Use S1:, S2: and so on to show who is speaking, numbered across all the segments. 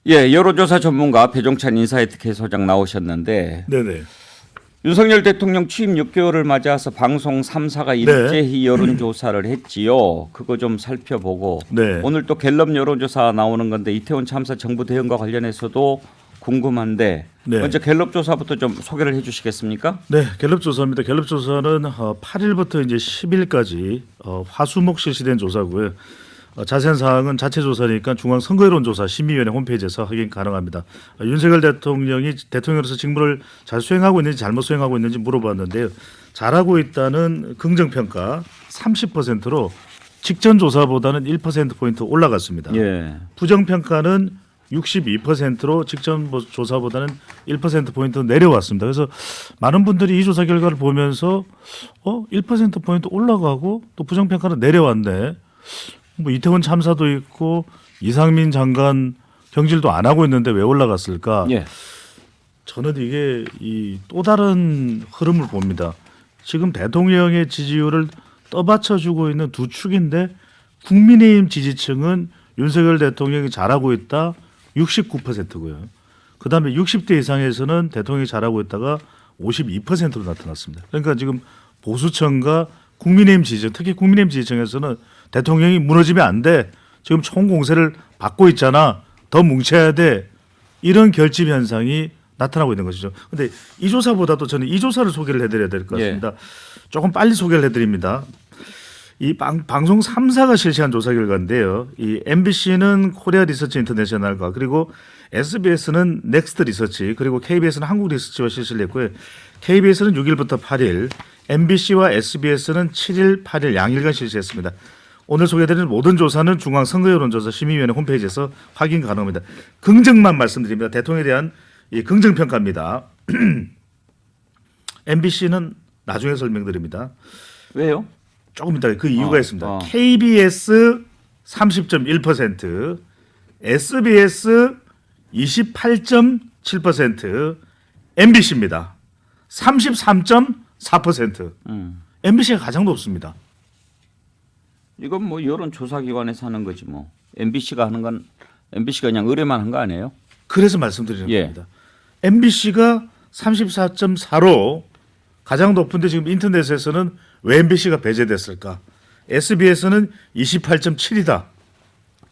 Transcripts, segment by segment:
S1: 예, 여론조사 전문가 배종찬 인사이트K 소장 나오셨는데
S2: 네네.
S1: 윤석열 대통령 취임 6개월을 맞아서 방송 3사가 일제히 여론조사를 했지요. 그거 좀 살펴보고
S2: 네.
S1: 오늘 또 갤럽 여론조사 나오는 건데 이태원 참사 정부 대응과 관련해서도 궁금한데
S2: 네.
S1: 먼저 갤럽 조사부터 좀 소개를 해주시겠습니까?
S2: 네, 갤럽 조사입니다. 갤럽 조사는 8일부터 이제 10일까지 화수목 실시된 조사고요. 자세한 사항은 자체 조사니까 중앙선거여론조사 심의위원회 홈페이지에서 확인 가능합니다. 윤석열 대통령이 대통령으로서 직무를 잘 수행하고 있는지 잘못 수행하고 있는지 물어봤는데요. 잘하고 있다는 긍정평가 30%로 직전 조사보다는 1%포인트 올라갔습니다.
S1: 예.
S2: 부정평가는 62%로 직전 조사보다는 1%포인트 내려왔습니다. 그래서 많은 분들이 이 조사 결과를 보면서 1%포인트 올라가고 또 부정평가는 내려왔네. 뭐 이태원 참사도 있고 이상민 장관 경질도 안 하고 있는데 왜 올라갔을까?
S1: 예.
S2: 저는 이게 또 다른 흐름을 봅니다. 지금 대통령의 지지율을 떠받쳐주고 있는 두 축인데 국민의힘 지지층은 윤석열 대통령이 잘하고 있다 69%고요. 그다음에 60대 이상에서는 대통령이 잘하고 있다가 52%로 나타났습니다. 그러니까 지금 보수층과 국민의힘 지지층, 특히 국민의힘 지지층에서는 대통령이 무너지면 안 돼. 지금 총공세를 받고 있잖아. 더 뭉쳐야 돼. 이런 결집 현상이 나타나고 있는 것이죠. 그런데 이 조사보다도 저는 이 조사를 소개를 해드려야 될 것 같습니다. 조금 빨리 소개를 해드립니다. 이 방송 3사가 실시한 조사 결과인데요. 이 MBC는 코리아 리서치 인터내셔널과 그리고 SBS는 넥스트 리서치 그리고 KBS는 한국 리서치와 실시를 했고요. KBS는 6일부터 8일, MBC와 SBS는 7일, 8일 양일간 실시했습니다. 오늘 소개해드리는 모든 조사는 중앙선거여론조사 심의위원회 홈페이지에서 확인 가능합니다. 긍정만 말씀드립니다. 대통령에 대한 이 긍정평가입니다. MBC는 나중에 설명드립니다.
S1: 왜요?
S2: 조금 이따 그 이유가 있습니다.
S1: 어.
S2: KBS 30.1%, SBS 28.7%, MBC입니다. 33.4%. MBC가 가장 높습니다.
S1: 이건 뭐 여론조사기관에서 하는 거지 뭐. MBC가 하는 건 MBC가 그냥 의뢰만 한 거 아니에요?
S2: 그래서 말씀드리는
S1: 예.
S2: 겁니다. MBC가 34.4로 가장 높은데 지금 인터넷에서는 왜 MBC가 배제됐을까? SBS는 28.7이다.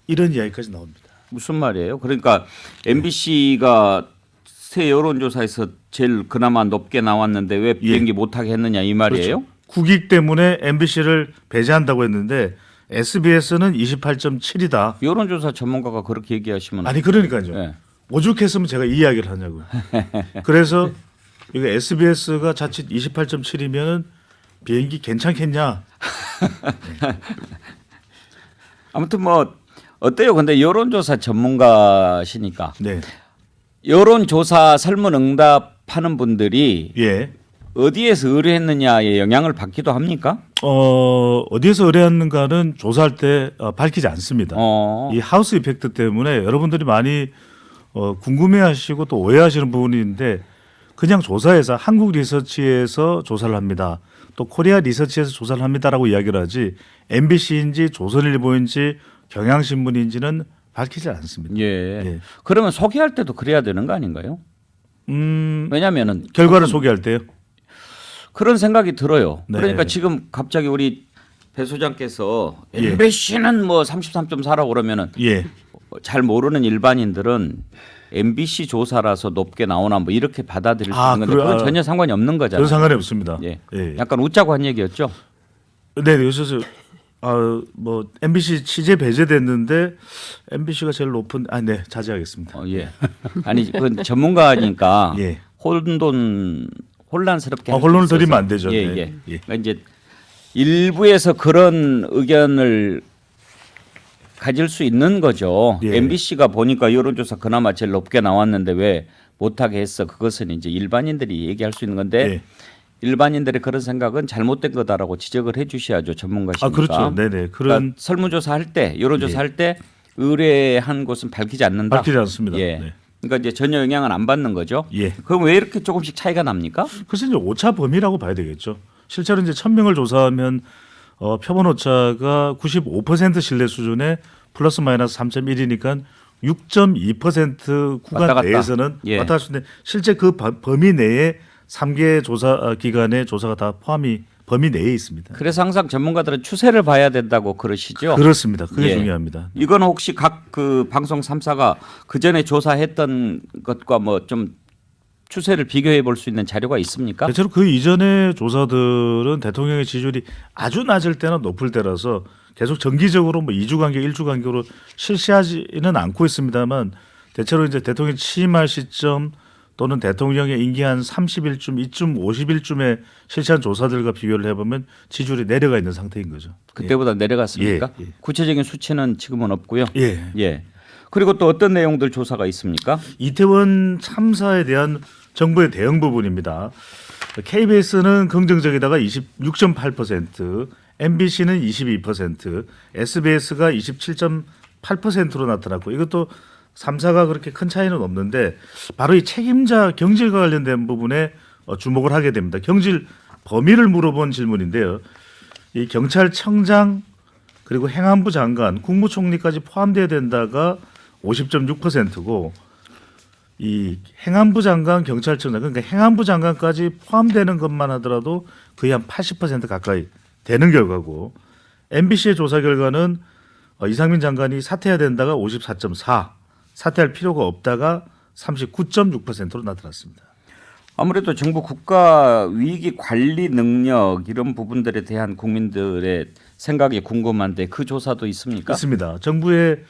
S2: 이런 이야기까지 나옵니다.
S1: 무슨 말이에요? 그러니까 MBC가 새 여론조사에서 제일 그나마 높게 나왔는데 왜 비행기 못하게 했느냐 이 말이에요?
S2: 그렇죠. 국익 때문에 MBC를 배제한다고 했는데 SBS는 28.7이다.
S1: 여론조사 전문가가 그렇게 얘기하시면
S2: 아니 그러니까요.
S1: 예.
S2: 오죽했으면 제가 이 이야기를 하냐고요. 그래서 이거 SBS가 자칫 28.7이면은 비행기 괜찮겠냐?
S1: 아무튼 뭐 어때요? 근데 여론조사 전문가시니까
S2: 네.
S1: 여론조사 설문응답하는 분들이
S2: 예.
S1: 어디에서 의뢰했느냐에 영향을 받기도 합니까?
S2: 어디에서 의뢰했는가는 조사할 때 밝히지 않습니다. 이 하우스 이펙트 때문에 여러분들이 많이 궁금해하시고 또 오해하시는 부분인데 그냥 조사해서 한국 리서치에서 조사를 합니다. 또 코리아 리서치에서 조사를 합니다라고 이야기를 하지 MBC인지 조선일보인지 경향신문인지는 밝히지 않습니다.
S1: 예.
S2: 예.
S1: 그러면 소개할 때도 그래야 되는 거 아닌가요? 왜냐하면은
S2: 결과를 소개할 때요.
S1: 그런 생각이 들어요.
S2: 네.
S1: 그러니까 지금 갑자기 우리 배 소장께서
S2: 예.
S1: MBC는 뭐 33.4라고 그러면은
S2: 예.
S1: 잘 모르는 일반인들은 MBC 조사라서 높게 나오나 뭐 이렇게 받아들일 수 있는 건데 그건 전혀 상관이 없는 거잖아요.
S2: 그런 상관이 없습니다.
S1: 예.
S2: 예.
S1: 약간 웃자고 한 얘기였죠.
S2: 네, 그래서 뭐 MBC 취재 배제됐는데 MBC가 제일 높은 네, 자제하겠습니다.
S1: 예. 아니 그건 전문가니까
S2: 예.
S1: 혼란스럽게 할
S2: 혼론을
S1: 수 있어서.
S2: 드리면 안 되죠.
S1: 예,
S2: 네.
S1: 예.
S2: 예.
S1: 그러니까 이제 일부에서 그런 의견을 가질 수 있는 거죠.
S2: 예.
S1: MBC가 보니까 여론조사 그나마 제일 높게 나왔는데 왜 못하게 했어? 그것은 이제 일반인들이 얘기할 수 있는 건데
S2: 예.
S1: 일반인들의 그런 생각은 잘못된 거다라고 지적을 해주셔야죠. 전문가시니까.
S2: 그렇죠. 네네. 그런
S1: 그러니까 설문조사 할 때, 여론조사 할 때 의뢰한 곳은 밝히지 않는다.
S2: 밝히지 않습니다.
S1: 예.
S2: 네.
S1: 그러니까 이제 전혀 영향을 안 받는 거죠.
S2: 예.
S1: 그럼 왜 이렇게 조금씩 차이가 납니까?
S2: 그래서 이제 오차 범위라고 봐야 되겠죠. 실제로 이제 1,000명을 조사하면 표본 오차가 95% 신뢰 수준에 플러스 마이너스 3.1이니까 6.2% 구간
S1: 왔다 갔다.
S2: 내에서는
S1: 예.
S2: 왔다 갔다 하는데 실제 그 범위 내에 3개 조사 기관의 조사가 다 포함이 범위 내에 있습니다.
S1: 그래서 항상 전문가들은 추세를 봐야 된다고 그러시죠.
S2: 그렇습니다. 그게
S1: 예.
S2: 중요합니다.
S1: 이건 혹시 각 그 방송 3사가 그 전에 조사했던 것과 뭐 좀 추세를 비교해 볼 수 있는 자료가 있습니까?
S2: 대체로 그 이전의 조사들은 대통령의 지지율이 아주 낮을 때나 높을 때라서 계속 정기적으로 뭐 2주 간격, 1주 간격으로 실시하지는 않고 있습니다만 대체로 이제 대통령 취임할 시점 또는 대통령의 임기 한 30일쯤, 이쯤 50일쯤에 실시한 조사들과 비교를 해보면 지지율이 내려가 있는 상태인 거죠.
S1: 그때보다 내려갔습니까?
S2: 예, 예.
S1: 구체적인 수치는 지금은 없고요.
S2: 예.
S1: 예. 그리고 또 어떤 내용들 조사가 있습니까?
S2: 이태원 참사에 대한 정부의 대응 부분입니다. KBS는 긍정적이다가 26.8%, MBC는 22%, SBS가 27.8%로 나타났고 이것도 3사가 그렇게 큰 차이는 없는데 바로 이 책임자 경질과 관련된 부분에 주목을 하게 됩니다. 경질 범위를 물어본 질문인데요. 이 경찰청장 그리고 행안부 장관, 국무총리까지 포함돼야 된다가 50.6%고 이 행안부 장관, 경찰청장 그러니까 행안부 장관까지 포함되는 것만 하더라도 거의 한 80% 가까이 되는 결과고 MBC의 조사 결과는 이상민 장관이 사퇴해야 된다가 54.4, 사퇴할 필요가 없다가 39.6%로 나타났습니다.
S1: 아무래도 정부 국가 위기 관리 능력 이런 부분들에 대한 국민들의 생각이 궁금한데 그 조사도 있습니까?
S2: 있습니다. 정부의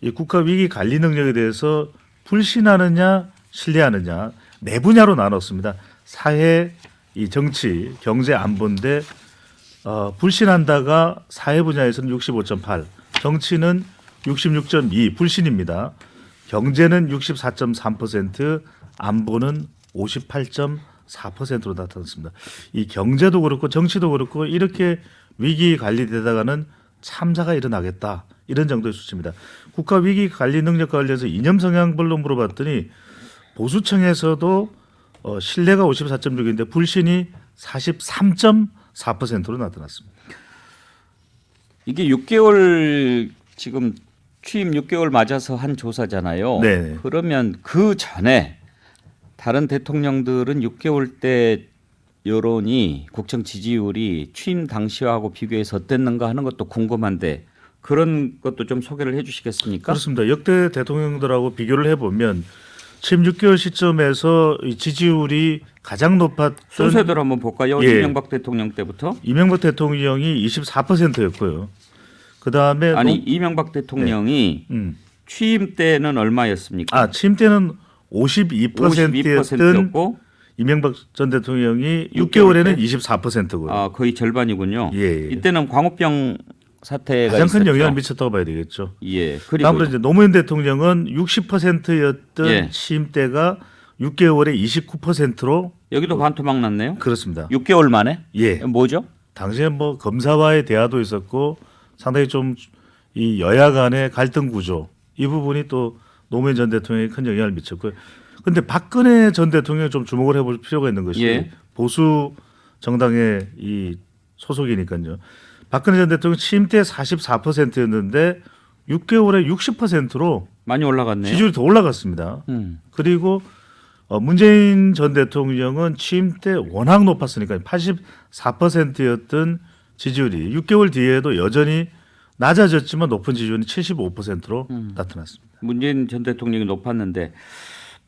S2: 이 국가 위기 관리 능력에 대해서 불신하느냐, 신뢰하느냐 네 분야로 나눴습니다. 사회, 이 정치, 경제, 안보인데 불신한다가 사회 분야에서는 65.8, 정치는 66.2 불신입니다. 경제는 64.3%, 안보는 58.4%로 나타났습니다. 이 경제도 그렇고 정치도 그렇고 이렇게 위기 관리되다가는 참사가 일어나겠다. 이런 정도의 수치입니다. 국가 위기 관리 능력과 관련해서 이념 성향별로 물어봤더니 보수층에서도 신뢰가 54.6인데 불신이 43.4%로 나타났습니다.
S1: 이게 6개월 지금 취임 6개월 맞아서 한 조사잖아요.
S2: 네.
S1: 그러면 그 전에 다른 대통령들은 6개월 때 여론이 국정 지지율이 취임 당시하고 비교해서 어땠는가 하는 것도 궁금한데 그런 것도 좀 소개를 해 주시겠습니까?
S2: 그렇습니다. 역대 대통령들하고 비교를 해보면 취임 6개월 시점에서 이 지지율이 가장 높았던
S1: 순서대로 한번 볼까요?
S2: 예.
S1: 이명박 대통령 때부터.
S2: 이명박 대통령이 24%였고요. 그 다음에
S1: 아니 이명박 대통령이 취임 때는 얼마였습니까?
S2: 취임 때는 52%였던
S1: 52%였고
S2: 이명박 전 대통령이 6개월에는 24%고요.
S1: 거의 절반이군요.
S2: 예.
S1: 이때는 광우병 사태가
S2: 가장 큰
S1: 있었죠.
S2: 영향을 미쳤다고 봐야 되겠죠.
S1: 예. 그리고
S2: 다음으로 이제 노무현 대통령은 60%였던
S1: 예.
S2: 취임 때가 6개월에 29%로
S1: 여기도 반토막 났네요.
S2: 그렇습니다.
S1: 6개월 만에?
S2: 예.
S1: 뭐죠?
S2: 당시에 뭐 검사와의 대화도 있었고 상당히 좀 이 여야 간의 갈등 구조 이 부분이 또 노무현 전 대통령에 큰 영향을 미쳤고요. 그런데 박근혜 전 대통령이 좀 주목을 해볼 필요가 있는 것이
S1: 예.
S2: 보수 정당의 이 소속이니까요. 박근혜 전 대통령 취임 때 44%였는데 6개월에 60%로
S1: 많이 올라갔네요.
S2: 지지율이 더 올라갔습니다. 그리고 문재인 전 대통령은 취임 때 워낙 높았으니까 84%였던 지지율이 6개월 뒤에도 여전히 낮아졌지만 높은 지지율이 75%로 나타났습니다.
S1: 문재인 전 대통령이 높았는데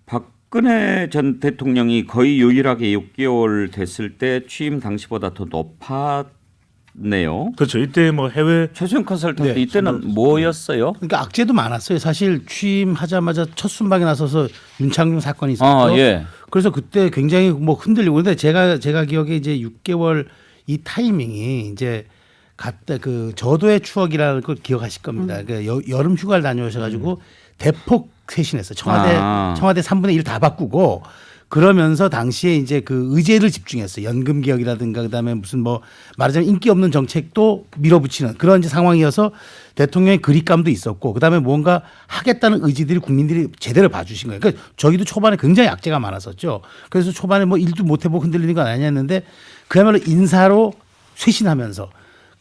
S1: 박근혜 전 대통령이 거의 유일하게 6개월 됐을 때 취임 당시보다 더 높았네요.
S2: 그렇죠. 이때 뭐 해외
S1: 최수영 컨설턴트
S3: 네,
S1: 이때는 뭐였어요?
S3: 그러니까 악재도 많았어요. 사실 취임하자마자 첫 순방에 나서서 윤창중 사건이 있었죠.
S1: 예.
S3: 그래서 그때 굉장히 뭐 흔들리고 근데 제가 기억에 이제 6개월 이 타이밍이 이제 갔다 그 저도의 추억이라는 걸 기억하실 겁니다. 그러니까 여름 휴가를 다녀오셔가지고 대폭 쇄신했어요. 청와대 3분의 1 다 바꾸고 그러면서 당시에 이제 그 의제를 집중했어요. 연금 개혁이라든가 그다음에 무슨 뭐 말하자면 인기 없는 정책도 밀어붙이는 그런 이제 상황이어서 대통령의 그립감도 있었고 그다음에 뭔가 하겠다는 의지들이 국민들이 제대로 봐주신 거예요. 그러니까 저희도 초반에 굉장히 악재가 많았었죠. 그래서 초반에 뭐 일도 못 해보고 흔들리는 건 아니었는데 그야말로 인사로 쇄신하면서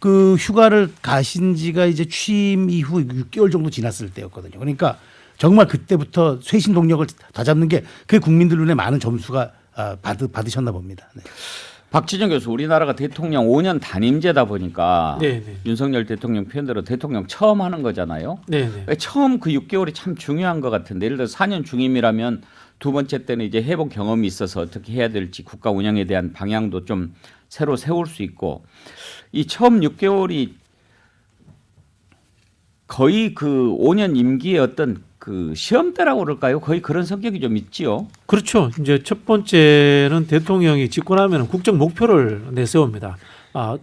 S3: 그 휴가를 가신 지가 이제 취임 이후 6개월 정도 지났을 때였거든요. 그러니까 정말 그때부터 쇄신 동력을 다잡는 게 그게 국민들 눈에 많은 점수가 받으셨나 봅니다. 네.
S1: 박지정 교수, 우리나라가 대통령 5년 단임제다 보니까
S4: 네네.
S1: 윤석열 대통령 표현대로 대통령 처음 하는 거잖아요.
S4: 네네.
S1: 처음 그 6개월이 참 중요한 것 같은데, 예를 들어 4년 중임이라면 두 번째 때는 이제 해본 경험이 있어서 어떻게 해야 될지 국가 운영에 대한 방향도 좀 새로 세울 수 있고, 이 처음 6개월이 거의 그 5년 임기의 어떤 그 시험대라고 그럴까요? 거의 그런 성격이 좀 있지요.
S4: 그렇죠. 이제 첫 번째는 대통령이 집권하면 국정 목표를 내세웁니다.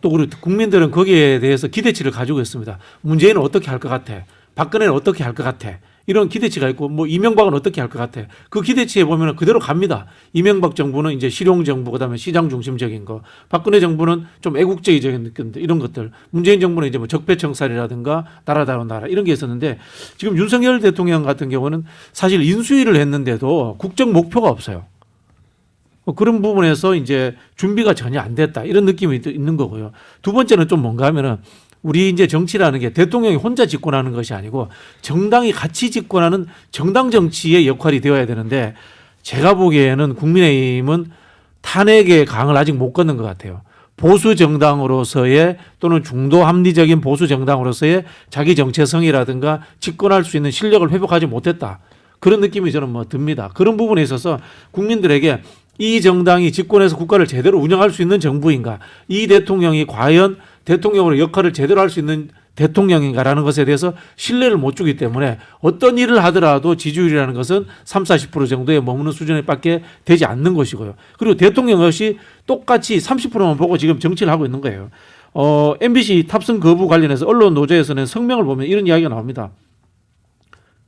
S4: 또 우리 국민들은 거기에 대해서 기대치를 가지고 있습니다. 문재인은 어떻게 할 것 같아? 박근혜는 어떻게 할 것 같아? 이런 기대치가 있고, 뭐 이명박은 어떻게 할 것 같아? 그 기대치에 보면 그대로 갑니다. 이명박 정부는 이제 실용 정부, 그다음에 시장 중심적인 거, 박근혜 정부는 좀 애국주의적인 느낌, 이런 것들, 문재인 정부는 이제 뭐 적폐청산이라든가 나라다운 나라 이런 게 있었는데, 지금 윤석열 대통령 같은 경우는 사실 인수위를 했는데도 국정 목표가 없어요. 그런 부분에서 이제 준비가 전혀 안 됐다, 이런 느낌이 있는 거고요. 두 번째는 좀 뭔가 하면은, 우리 이제 정치라는 게 대통령이 혼자 집권하는 것이 아니고 정당이 같이 집권하는 정당 정치의 역할이 되어야 되는데, 제가 보기에는 국민의힘은 탄핵의 강을 아직 못 걷는 것 같아요. 보수 정당으로서의 또는 중도 합리적인 보수 정당으로서의 자기 정체성이라든가 집권할 수 있는 실력을 회복하지 못했다, 그런 느낌이 저는 뭐 듭니다. 그런 부분에 있어서 국민들에게 이 정당이 집권해서 국가를 제대로 운영할 수 있는 정부인가, 이 대통령이 과연 대통령으로 역할을 제대로 할 수 있는 대통령인가라는 것에 대해서 신뢰를 못 주기 때문에 어떤 일을 하더라도 지지율이라는 것은 30-40% 정도에 머무는 수준에밖에 되지 않는 것이고요. 그리고 대통령 역시 똑같이 30%만 보고 지금 정치를 하고 있는 거예요. MBC 탑승 거부 관련해서 언론 노조에서는 성명을 보면 이런 이야기가 나옵니다.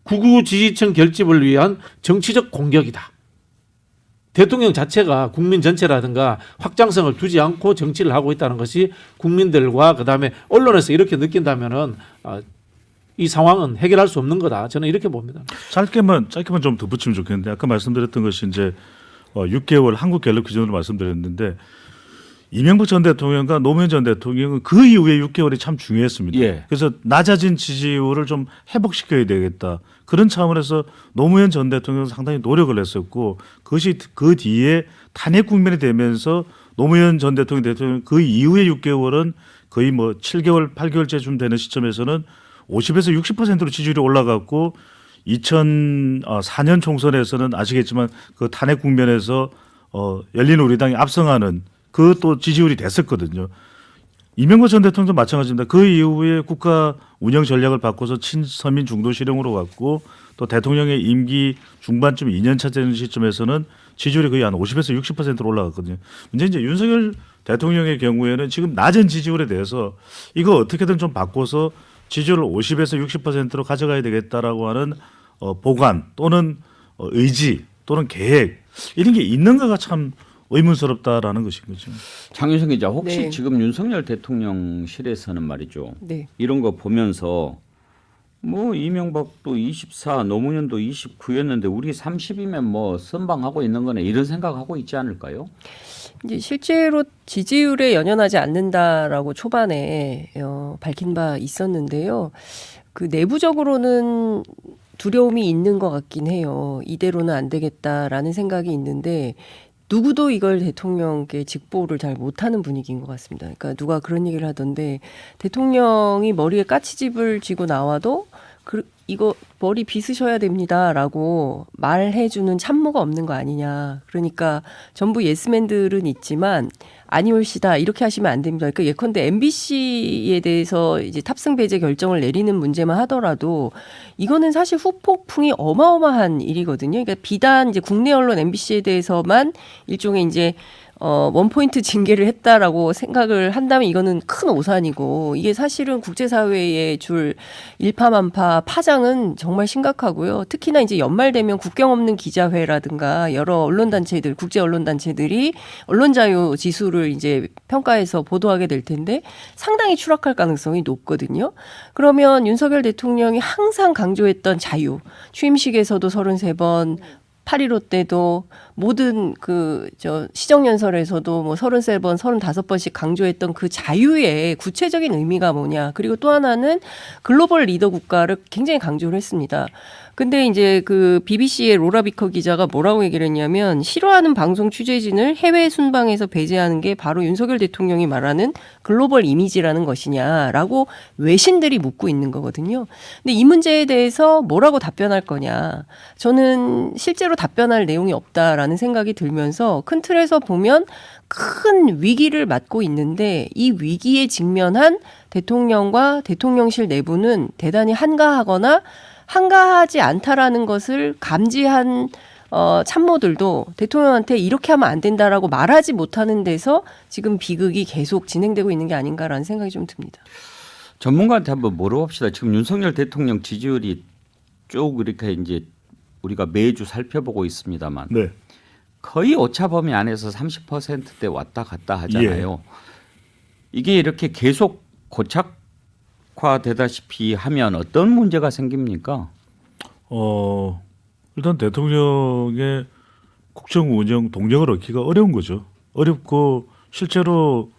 S4: 극우 지지층 결집을 위한 정치적 공격이다. 대통령 자체가 국민 전체라든가 확장성을 두지 않고 정치를 하고 있다는 것이 국민들과 그다음에 언론에서 이렇게 느낀다면은 이 상황은 해결할 수 없는 거다, 저는 이렇게 봅니다.
S2: 짧게만 좀 덧붙이면 좋겠는데, 아까 말씀드렸던 것이 이제 6개월 한국갤럽 기준으로 말씀드렸는데, 이명박 전 대통령과 노무현 전 대통령은 그 이후에 6개월이 참 중요했습니다.
S1: 예.
S2: 그래서 낮아진 지지율을 좀 회복시켜야 되겠다, 그런 차원에서 노무현 전 대통령은 상당히 노력을 했었고, 그것이 그 뒤에 탄핵 국면이 되면서 노무현 전 대통령 그 이후에 6개월은 거의 뭐 7개월, 8개월째쯤 되는 시점에서는 50에서 60%로 지지율이 올라갔고, 2004년 총선에서는 아시겠지만 그 탄핵 국면에서 열린우리당이 압승하는 그 또 지지율이 됐었거든요. 이명박 전 대통령도 마찬가지입니다. 그 이후에 국가 운영 전략을 바꿔서 친서민 중도 실용으로 갔고, 또 대통령의 임기 중반쯤 2년차 되는 시점에서는 지지율이 거의 한 50에서 60%로 올라갔거든요. 문제 이제 윤석열 대통령의 경우에는 지금 낮은 지지율에 대해서 이거 어떻게든 좀 바꿔서 지지율을 50에서 60%로 가져가야 되겠다라고 하는 보관 또는 의지 또는 계획, 이런 게 있는가가 참 의문스럽다라는 것인 거죠.
S1: 장윤성 기자, 혹시
S5: 네.
S1: 지금 윤석열 대통령실에서는 말이죠,
S5: 네.
S1: 이런 거 보면서 뭐 이명박도 24, 노무현도 29였는데 우리 30이면 뭐 선방하고 있는 거네, 이런 생각하고 있지 않을까요?
S5: 이제 실제로 지지율에 연연하지 않는다라고 초반에 밝힌 바 있었는데요. 그 내부적으로는 두려움이 있는 것 같긴 해요. 이대로는 안 되겠다라는 생각이 있는데, 누구도 이걸 대통령께 직보를 잘 못하는 분위기인 것 같습니다. 그러니까 누가 그런 얘기를 하던데, 대통령이 머리에 까치집을 쥐고 나와도 이거 머리 빗으셔야 됩니다라고 말해주는 참모가 없는 거 아니냐. 그러니까 전부 예스맨들은 있지만 아니올시다, 이렇게 하시면 안 됩니다. 그러니까 예컨대 MBC에 대해서 이제 탑승 배제 결정을 내리는 문제만 하더라도 이거는 사실 후폭풍이 어마어마한 일이거든요. 그러니까 비단 이제 국내 언론 MBC에 대해서만 일종의 이제 원포인트 징계를 했다라고 생각을 한다면 이거는 큰 오산이고, 이게 사실은 국제사회에 줄 일파만파 파장은 정말 심각하고요. 특히나 이제 연말 되면 국경 없는 기자회라든가 여러 언론단체들, 국제 언론단체들이 언론자유 지수를 이제 평가해서 보도하게 될 텐데 상당히 추락할 가능성이 높거든요. 그러면 윤석열 대통령이 항상 강조했던 자유, 취임식에서도 33번, 8.15 때도 모든 시정연설에서도 뭐 33번, 35번씩 강조했던 그 자유의 구체적인 의미가 뭐냐. 그리고 또 하나는 글로벌 리더 국가를 굉장히 강조를 했습니다. 근데 이제 그 BBC의 로라 비커 기자가 뭐라고 얘기를 했냐면 싫어하는 방송 취재진을 해외 순방에서 배제하는 게 바로 윤석열 대통령이 말하는 글로벌 이미지라는 것이냐라고 외신들이 묻고 있는 거거든요. 근데 이 문제에 대해서 뭐라고 답변할 거냐. 저는 실제로 답변할 내용이 없다라는 생각이 들면서 큰 틀에서 보면 큰 위기를 맞고 있는데 이 위기에 직면한 대통령과 대통령실 내부는 대단히 한가하거나 한가하지 않다라는 것을 감지한 참모들도 대통령한테 이렇게 하면 안 된다라고 말하지 못하는 데서 지금 비극이 계속 진행되고 있는 게 아닌가라는 생각이 좀 듭니다.
S1: 전문가한테 한번 물어봅시다. 지금 윤석열 대통령 지지율이 쭉 이렇게 이제 우리가 매주 살펴보고 있습니다만
S2: 네.
S1: 거의 오차범위 안에서 30%대 왔다 갔다 하잖아요. 이게 이렇게 계속 고착화되다시피 하면 어떤 문제가 생깁니까?
S2: 일단 대통령의 국정 운영 동력을 얻기가 어려운 거죠. 어렵고 실제로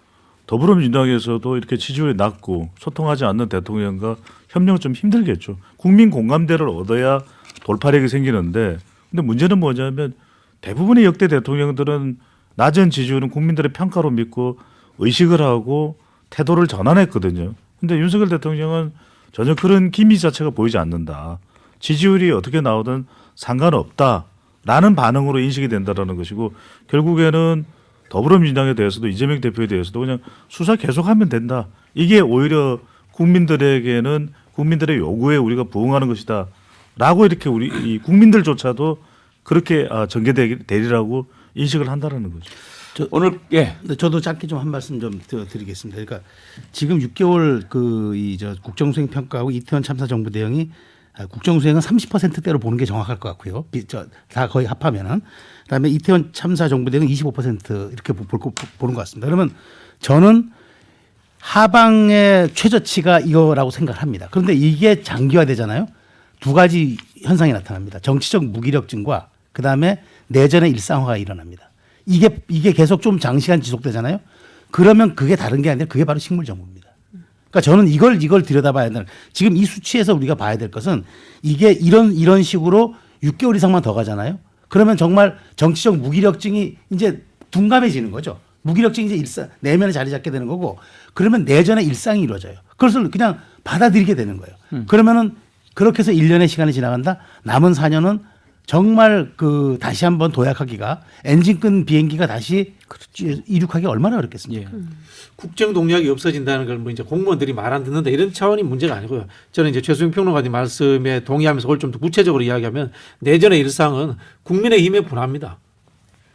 S2: 더불어민주당에서도 이렇게 지지율이 낮고 소통하지 않는 대통령과 협력은 좀 힘들겠죠. 국민 공감대를 얻어야 돌파력이 생기는데 근데 문제는 뭐냐면 대부분의 역대 대통령들은 낮은 지지율은 국민들의 평가로 믿고 의식을 하고 태도를 전환했거든요. 근데 윤석열 대통령은 전혀 그런 기미 자체가 보이지 않는다. 지지율이 어떻게 나오든 상관없다라는 반응으로 인식이 된다라는 것이고 결국에는 더불어민주당에 대해서도 이재명 대표에 대해서도 그냥 수사 계속하면 된다. 이게 오히려 국민들에게는 국민들의 요구에 우리가 부응하는 것이다라고 이렇게 우리 이 국민들조차도 그렇게 전개되리라고 인식을 한다라는 거죠.
S1: 오늘
S3: 근데 저도 짧게 좀 한 말씀 좀 드리겠습니다. 그러니까 지금 6개월 국정수행 평가하고 이태원 참사 정부 대응이 국정수행은 30%대로 보는 게 정확할 것 같고요. 다 거의 합하면은 그다음에 이태원 참사 정부 대응 25% 이렇게 보는 것 같습니다. 그러면 저는 하방의 최저치가 이거라고 생각합니다. 그런데 이게 장기화되잖아요. 두 가지 현상이 나타납니다. 정치적 무기력증과 그다음에 내전의 일상화가 일어납니다. 이게 계속 좀 장시간 지속되잖아요. 그러면 그게 다른 게 아니라 그게 바로 식물 정부입니다. 그러니까 저는 이걸 들여다봐야 되는 지금 이 수치에서 우리가 봐야 될 것은 이게 이런 식으로 6개월 이상만 더 가잖아요. 그러면 정말 정치적 무기력증이 이제 둔감해지는 거죠. 무기력증이 이제 내면에 자리 잡게 되는 거고 그러면 내전의 일상이 이루어져요. 그것을 그냥 받아들이게 되는 거예요. 그러면은 그렇게 해서 1년의 시간이 지나간다. 남은 4년은 정말 다시 한번 도약하기가 엔진 끈 비행기가 다시 이륙하기 얼마나 어렵겠습니까?
S4: 국정 동력이 없어진다는 걸 뭐 이제 공무원들이 말 안 듣는다 이런 차원이 문제가 아니고요. 저는 이제 최수영 평론가님 말씀에 동의하면서 그걸 좀 더 구체적으로 이야기하면 내전의 일상은 국민의힘에 분합니다.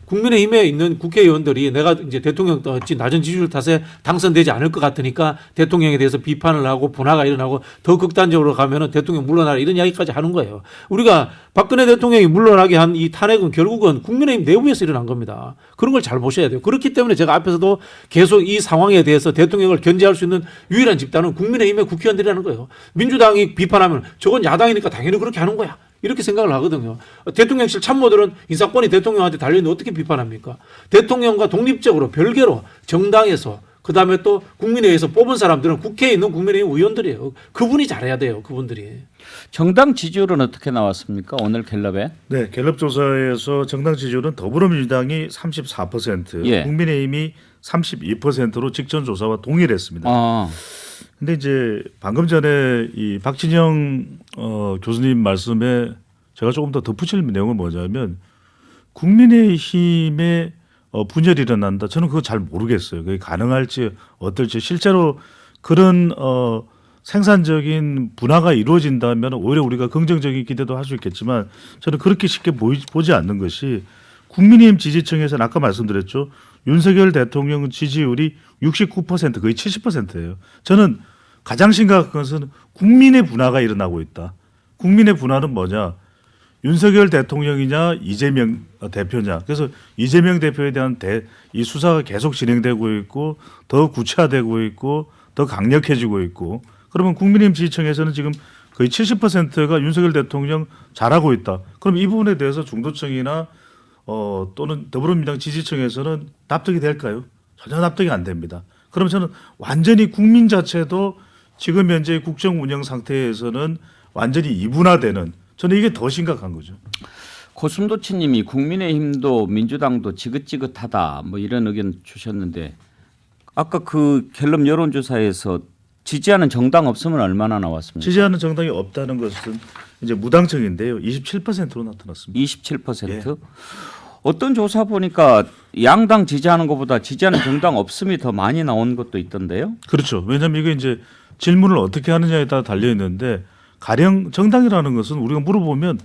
S4: 국민의힘에 있는 국회의원들이 내가 이제 대통령 낮은 지지율 탓에 당선되지 않을 것 같으니까 대통령에 대해서 비판을 하고 분화가 일어나고 더 극단적으로 가면은 대통령 물러나라 이런 이야기까지 하는 거예요. 우리가 박근혜 대통령이 물러나게 한 이 탄핵은 결국은 국민의힘 내부에서 일어난 겁니다. 그런 걸 잘 보셔야 돼요. 그렇기 때문에 제가 앞에서도 계속 이 상황에 대해서 대통령을 견제할 수 있는 유일한 집단은 국민의힘의 국회의원들이라는 거예요. 민주당이 비판하면 저건 야당이니까 당연히 그렇게 하는 거야. 이렇게 생각을 하거든요. 대통령실 참모들은 인사권이 대통령한테 달려있는데 어떻게 비판합니까? 대통령과 독립적으로 별개로 정당에서 그다음에 또 국민의회에서 뽑은 사람들은 국회에 있는 국민의힘 의원들이에요. 그분이 잘해야 돼요. 그분들이.
S1: 정당 지지율은 어떻게 나왔습니까? 오늘 갤럽에?
S2: 네, 갤럽 조사에서 정당 지지율은 더불어민주당이 34%, 국민의힘이 32%로 직전 조사와 동일했습니다. 근데 이제 방금 전에 이 박진영 교수님 말씀에 제가 조금 더 덧붙일 내용은 뭐냐면 국민의힘의 분열이 일어난다. 저는 그거 잘 모르겠어요. 그게 가능할지 어떨지 실제로 그런 생산적인 분화가 이루어진다면 오히려 우리가 긍정적인 기대도 할 수 있겠지만 저는 그렇게 쉽게 보지 않는 것이 국민의힘 지지층에서는 아까 말씀드렸죠. 윤석열 대통령 지지율이 69% 거의 70%예요. 저는 가장 심각한 것은 국민의 분화가 일어나고 있다. 국민의 분화는 뭐냐? 윤석열 대통령이냐 이재명 대표냐. 그래서 이재명 대표에 대한 이 수사가 계속 진행되고 있고 더 구체화되고 있고 더 강력해지고 있고 그러면 국민의힘 지지층에서는 지금 거의 70%가 윤석열 대통령 잘하고 있다. 그럼 이 부분에 대해서 중도층이나 또는 더불어민주당 지지층에서는 납득이 될까요? 전혀 납득이 안 됩니다. 그럼 저는 완전히 국민 자체도 지금 현재 국정 운영 상태에서는 완전히 이분화되는 저는 이게 더 심각한 거죠.
S1: 고슴도치님이 국민의힘도 민주당도 지긋지긋하다 뭐 이런 의견 주셨는데 아까 그 갤럽 여론조사에서 지지하는 정당 없으면 얼마나 나왔습니까?
S2: 지지하는 정당이 없다는 것은 이제 무당층인데요. 27%로 나타났습니다.
S1: 27%?
S2: 예.
S1: 어떤 조사 보니까 양당 지지하는 것보다 지지하는 정당 없음이 더 많이 나온 것도 있던데요.
S2: 그렇죠. 왜냐하면 이게 이제 질문을 어떻게 하느냐에 따라 달려 있는데 가령 정당이라는 것은 우리가 물어보면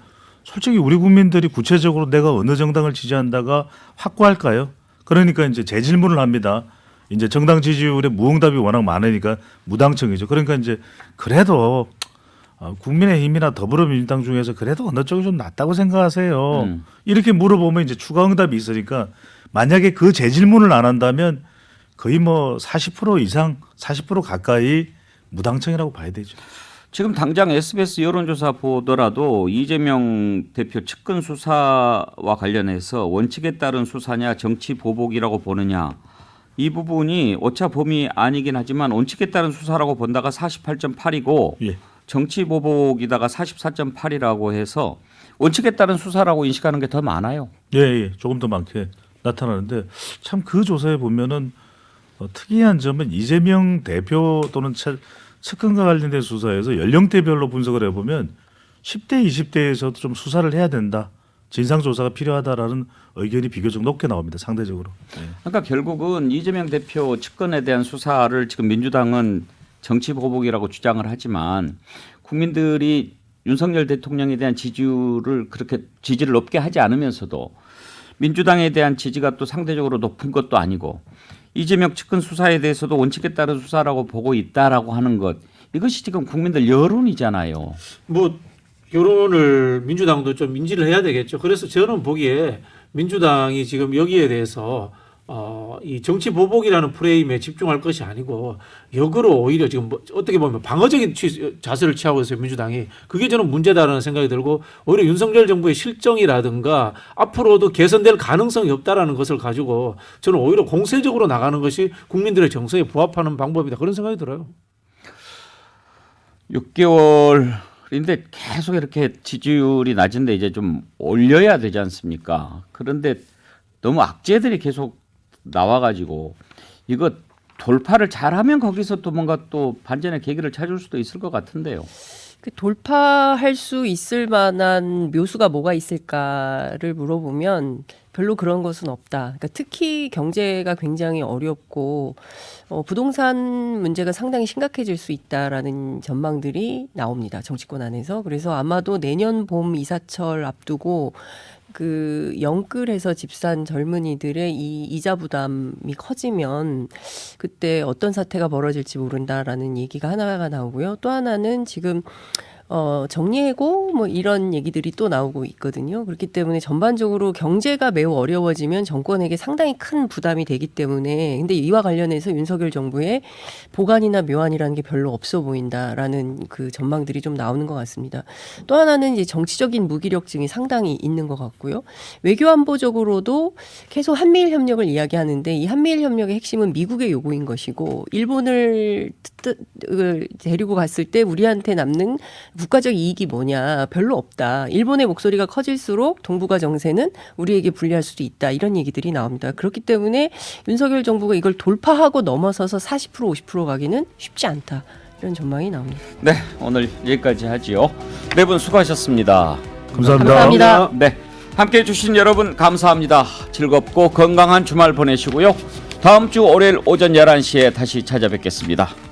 S2: 솔직히 우리 국민들이 구체적으로 내가 어느 정당을 지지한다가 확고할까요? 그러니까 이제 재질문을 합니다. 이제 정당 지지율의 무응답이 워낙 많으니까 무당층이죠. 그러니까 이제 그래도 국민의힘이나 더불어민주당 중에서 그래도 어느 쪽이 좀 낫다고 생각하세요. 이렇게 물어보면 이제 추가 응답이 있으니까 만약에 그 재질문을 안 한다면 거의 뭐 40% 이상 40% 가까이 무당층이라고 봐야 되죠.
S1: 지금 당장 SBS 여론조사 보더라도 이재명 대표 측근 수사와 관련해서 원칙에 따른 수사냐 정치 보복이라고 보느냐 이 부분이 오차 범위 아니긴 하지만 원칙에 따른 수사라고 본다가 48.8이고
S2: 예.
S1: 정치 보복이다가 44.8이라고 해서 원칙에 따른 수사라고 인식하는 게 더 많아요.
S2: 예, 조금 더 많게 나타나는데 참 그 조사에 보면은 특이한 점은 이재명 대표 또는 측근과 관련된 수사에서 연령대별로 분석을 해보면 10대, 20대에서도 좀 수사를 해야 된다. 진상조사가 필요하다라는 의견이 비교적 높게 나옵니다. 상대적으로. 예.
S1: 그러니까 결국은 이재명 대표 측근에 대한 수사를 지금 민주당은 정치 보복이라고 주장을 하지만 국민들이 윤석열 대통령에 대한 지지율을 그렇게 지지를 높게 하지 않으면서도 민주당에 대한 지지가 또 상대적으로 높은 것도 아니고 이재명 측근 수사에 대해서도 원칙에 따른 수사라고 보고 있다라고 하는 것 이것이 지금 국민들 여론이잖아요.
S4: 뭐 여론을 민주당도 좀 인지를 해야 되겠죠. 그래서 저는 보기에 민주당이 지금 여기에 대해서 이 정치 보복이라는 프레임에 집중할 것이 아니고 역으로 오히려 지금 뭐 어떻게 보면 방어적인 자세를 취하고 있어요. 민주당이. 그게 저는 문제다라는 생각이 들고 오히려 윤석열 정부의 실정이라든가 앞으로도 개선될 가능성이 없다라는 것을 가지고 저는 오히려 공세적으로 나가는 것이 국민들의 정서에 부합하는 방법이다. 그런 생각이 들어요.
S1: 6개월인데 계속 이렇게 지지율이 낮은데 이제 좀 올려야 되지 않습니까? 그런데 너무 악재들이 계속 나와가지고 이거 돌파를 잘하면 거기서 또 뭔가 또 반전의 계기를 찾을 수도 있을 것 같은데요.
S5: 그 돌파할 수 있을 만한 묘수가 뭐가 있을까를 물어보면 별로 그런 것은 없다. 그러니까 특히 경제가 굉장히 어렵고 부동산 문제가 상당히 심각해질 수 있다라는 전망들이 나옵니다. 정치권 안에서. 그래서 아마도 내년 봄 이사철 앞두고 그 영끌해서 집 산 젊은이들의 이 이자 부담이 커지면 그때 어떤 사태가 벌어질지 모른다라는 얘기가 하나가 나오고요. 또 하나는 지금 정리해고 뭐 이런 얘기들이 또 나오고 있거든요. 그렇기 때문에 전반적으로 경제가 매우 어려워지면 정권에게 상당히 큰 부담이 되기 때문에 근데 이와 관련해서 윤석열 정부의 보관이나 묘안이라는 게 별로 없어 보인다라는 그 전망들이 좀 나오는 것 같습니다. 또 하나는 이제 정치적인 무기력증이 상당히 있는 것 같고요. 외교안보적으로도 계속 한미일 협력을 이야기하는데 이 한미일 협력의 핵심은 미국의 요구인 것이고 일본을 데리고 갔을 때 우리한테 남는 국가적 이익이 뭐냐 별로 없다. 일본의 목소리가 커질수록 동북아 정세는 우리에게 불리할 수도 있다. 이런 얘기들이 나옵니다. 그렇기 때문에 윤석열 정부가 이걸 돌파하고 넘어서서 40% 50% 가기는 쉽지 않다. 이런 전망이 나옵니다.
S1: 네, 오늘 여기까지 하지요. 네 분 수고하셨습니다.
S2: 감사합니다.
S5: 감사합니다.
S1: 네, 함께해 주신 여러분 감사합니다. 즐겁고 건강한 주말 보내시고요. 다음 주 월요일 오전 11시에 다시 찾아뵙겠습니다.